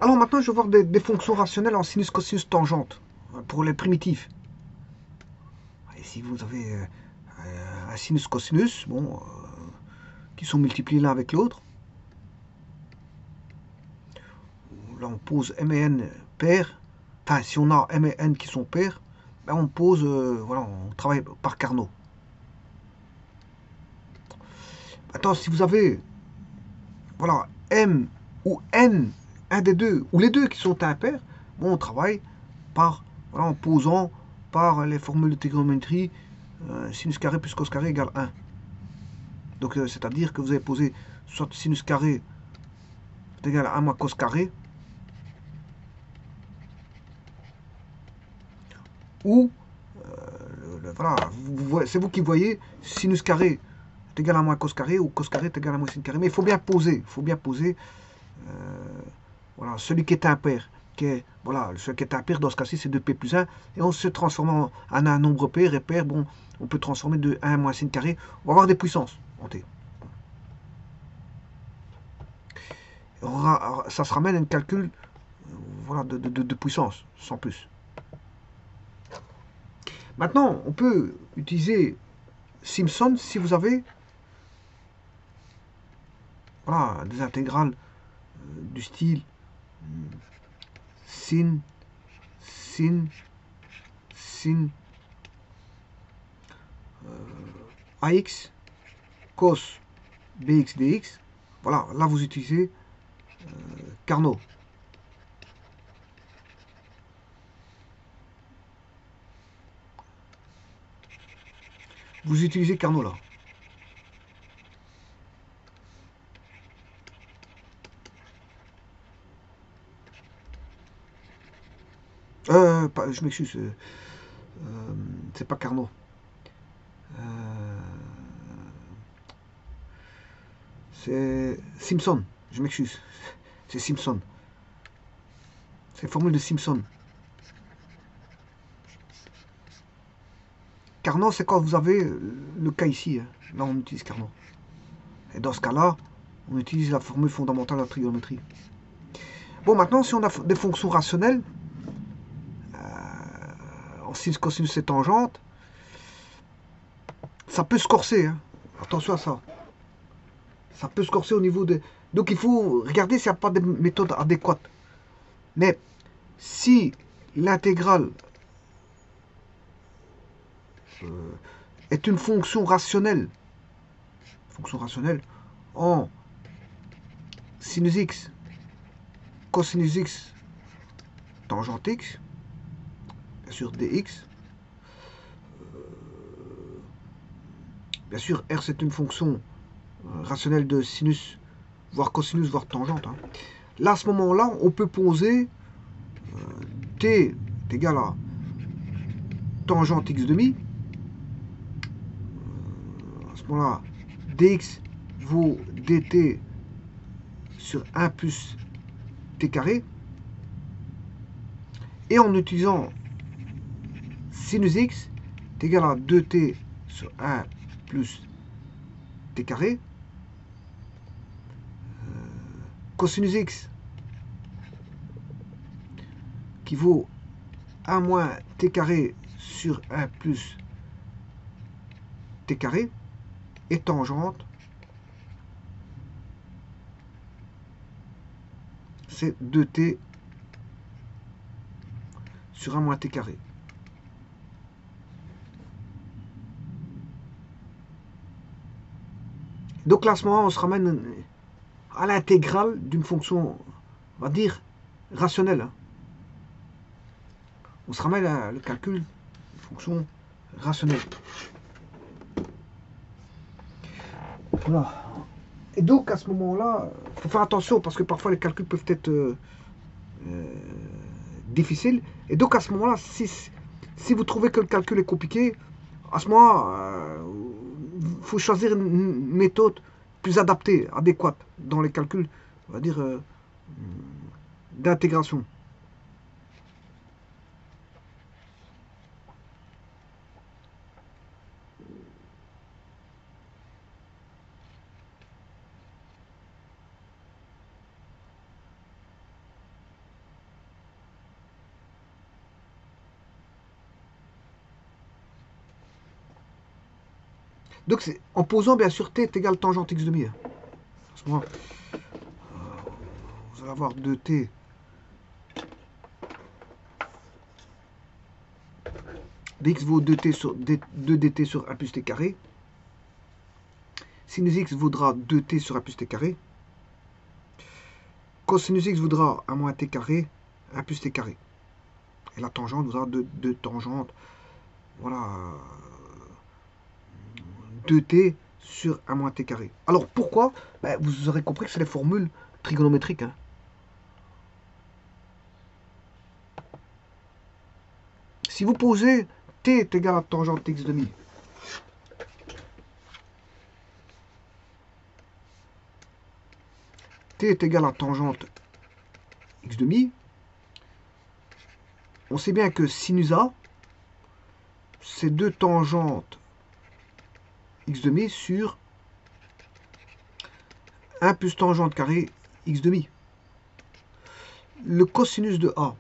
Alors maintenant, je vais voir des fonctions rationnelles en sinus, cosinus, tangente pour les primitifs. Et si vous avez un sinus, cosinus, bon, qui sont multipliés l'un avec l'autre, là on pose m et n pairs. Enfin, si on a m et n qui sont pairs, ben on pose, voilà, on travaille par Carnot. Maintenant, si vous avez, voilà, m ou n, un des deux, ou les deux qui sont impairs, bon, on travaille par, voilà, en posant par les formules de trigonométrie, sinus carré plus cos carré égale 1. Donc, c'est-à-dire que vous avez posé soit sinus carré est égal à 1 moins cos carré, ou, voilà, c'est vous qui voyez, sinus carré est égal à 1 moins cos carré, ou cos carré est égal à 1 moins sin carré. Mais il faut bien poser, voilà, celui qui est impair. Voilà, ce qui est impair dans ce cas-ci, c'est 2p plus 1. Et on se transforme en un nombre pair. Et pair, bon, on peut transformer de 1 moins sin carré. On va avoir des puissances en t. Ça se ramène à un calcul voilà, de puissance, sans plus. Maintenant, on peut utiliser Simpson si vous avez voilà, des intégrales du style sin, sin, sin AX, cos BX dx. Voilà, là vous utilisez Carnot. Vous utilisez Carnot là. Je m'excuse. C'est pas Carnot. C'est Simpson. Je m'excuse. C'est Simpson. C'est la formule de Simpson. Carnot, c'est quand vous avez le cas ici. Hein. Là, on utilise Carnot. Et dans ce cas-là, on utilise la formule fondamentale de la trigonométrie. Bon, maintenant, si on a des fonctions rationnelles, en sinus, cosinus et tangente, ça peut se corser. Hein. Attention à ça. Ça peut se corser au niveau de... Donc il faut regarder s'il n'y a pas de méthode adéquate. Mais si l'intégrale est une fonction rationnelle en sinus x, cosinus x, tangente x, bien sûr dx, bien sûr r c'est une fonction rationnelle de sinus, voire cosinus, voire tangente. Hein. Là, à ce moment-là, on peut poser t est égal à tangente x demi. À ce moment-là, dx vaut dt sur 1 plus t carré. Et en utilisant sinus x est égal à 2t sur 1 plus t carré. Cosinus x qui vaut 1 moins t carré sur 1 plus t carré et tangente, c'est 2t sur 1 moins t carré. Donc là, à ce moment, on se ramène à l'intégrale d'une fonction, on va dire, rationnelle. Hein. On se ramène à le calcul d'une fonction rationnelle. Voilà. Et donc, à ce moment-là, il faut faire attention parce que parfois les calculs peuvent être difficiles. Et donc, à ce moment-là, si vous trouvez que le calcul est compliqué, à ce moment-là, il faut choisir une méthode plus adaptée, adéquate dans les calculs, on va dire, d'intégration. Donc, en posant, bien sûr, t est égal à tangente x demi. À ce moment, vous allez avoir 2t dx vaut 2t sur 2dt sur 1 plus t carré. Sinus x vaudra 2t sur 1 plus t carré. Cosinus x vaudra 1 moins t carré, 1 plus t carré. Et la tangente vaudra 2 tangentes. Voilà. 2t sur 1 moins t carré. Alors pourquoi? Ben, vous aurez compris que c'est les formules trigonométriques. Hein. Si vous posez t est égal à tangente x demi, t est égal à tangente x demi, on sait bien que sinus A, c'est 2 tangentes x demi sur 1 plus tangente carré x demi. Le cosinus de A,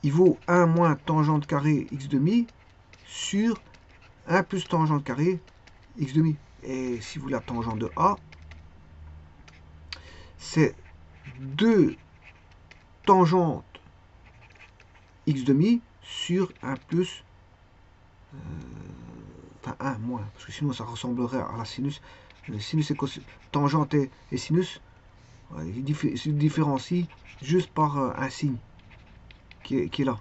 il vaut 1 moins tangente carré x demi sur 1 plus tangente carré x demi. Et si vous voulez la tangente de A, c'est 2 tangentes x demi sur 1 plus, enfin 1 moins, parce que sinon ça ressemblerait à la sinus. Le sinus et cosinus, tangente et sinus, ils se différencient juste par un signe qui est là.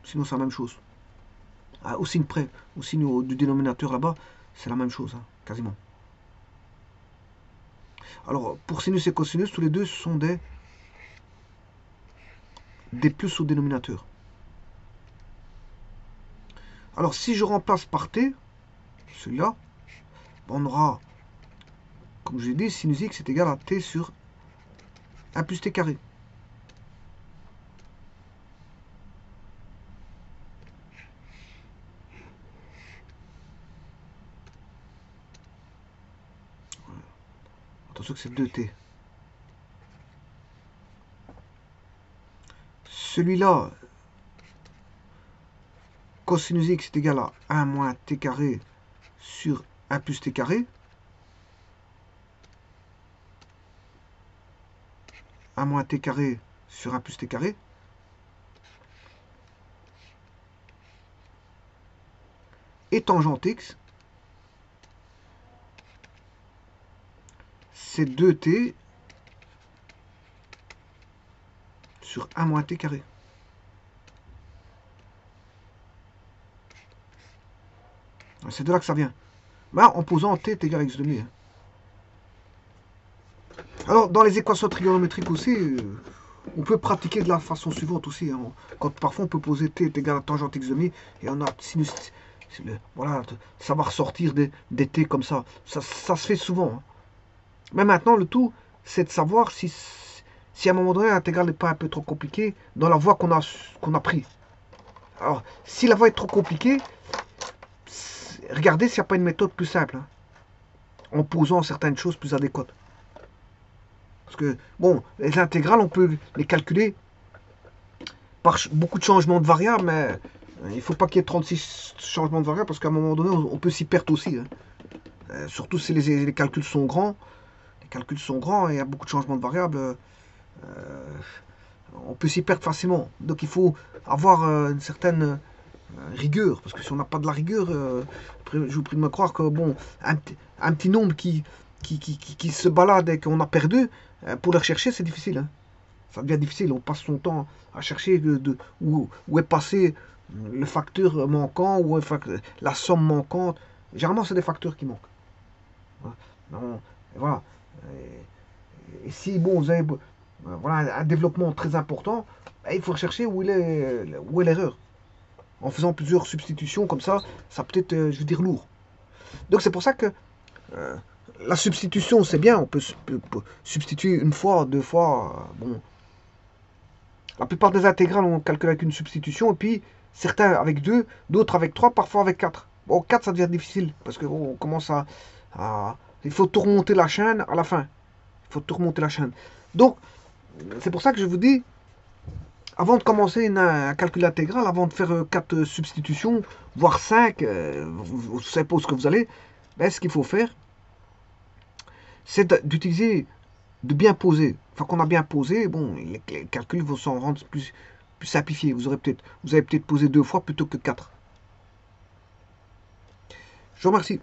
Sinon c'est la même chose. Au signe près, au signe du dénominateur là-bas, c'est la même chose, hein, quasiment. Alors, pour sinus et cosinus, tous les deux sont des plus au dénominateur. Alors, si je remplace par t, celui-là, on aura, comme je l'ai dit, sinus x est égal à t sur 1 plus t carré. Attention que c'est 2t. Celui-là, cosinus x est égal à 1 moins t carré sur 1 plus t carré. 1 moins t carré sur 1 plus t carré. Et tangente x, c'est 2t sur 1 moins t carré. C'est de là que ça vient. Là, en posant t est égal à x demi. Alors, dans les équations trigonométriques aussi, on peut pratiquer de la façon suivante aussi. Hein. Quand parfois on peut poser t est égal à tangente x demi et on a sinus. Voilà, ça va ressortir des t comme ça. Ça se fait souvent. Hein. Mais maintenant, le tout, c'est de savoir si à un moment donné l'intégrale n'est pas un peu trop compliquée dans la voie qu'on a pris. Alors, si la voie est trop compliquée, regardez s'il n'y a pas une méthode plus simple, hein, en posant certaines choses plus adéquates. Parce que, bon, les intégrales, on peut les calculer par beaucoup de changements de variables, mais il ne faut pas qu'il y ait 36 changements de variables, parce qu'à un moment donné, on peut s'y perdre aussi. Hein. Surtout si les calculs sont grands. Les calculs sont grands et il y a beaucoup de changements de variables. On peut s'y perdre facilement. Donc il faut avoir une certaine rigueur, parce que si on n'a pas de la rigueur, je vous prie de me croire que bon, un petit nombre qui se balade et qu'on a perdu, pour le rechercher, c'est difficile. Hein. Ça devient difficile. On passe son temps à chercher où est passé le facteur manquant, ou la somme manquante. Généralement, c'est des facteurs qui manquent. Voilà. Et si bon, vous avez voilà, un développement très important, il faut rechercher où est l'erreur. En faisant plusieurs substitutions comme ça peut être, je veux dire, lourd. Donc c'est pour ça que la substitution, c'est bien. On peut substituer une fois, deux fois. Bon, la plupart des intégrales, on calcule avec une substitution, et puis certains avec 2, d'autres avec 3, parfois avec 4. Bon, 4, ça devient difficile, parce que bon, on commence il faut tout remonter la chaîne à la fin. Il faut tout remonter la chaîne. Donc, c'est pour ça que je vous dis, Avant de commencer un calcul intégral, avant de faire 4 substitutions, voire 5, vous savez pas où ce que vous allez, ben, ce qu'il faut faire, c'est d'utiliser, de bien poser. Enfin, qu'on a bien posé, bon, les calculs vont s'en rendre plus simplifiés. Vous avez peut-être posé 2 fois plutôt que 4. Je vous remercie.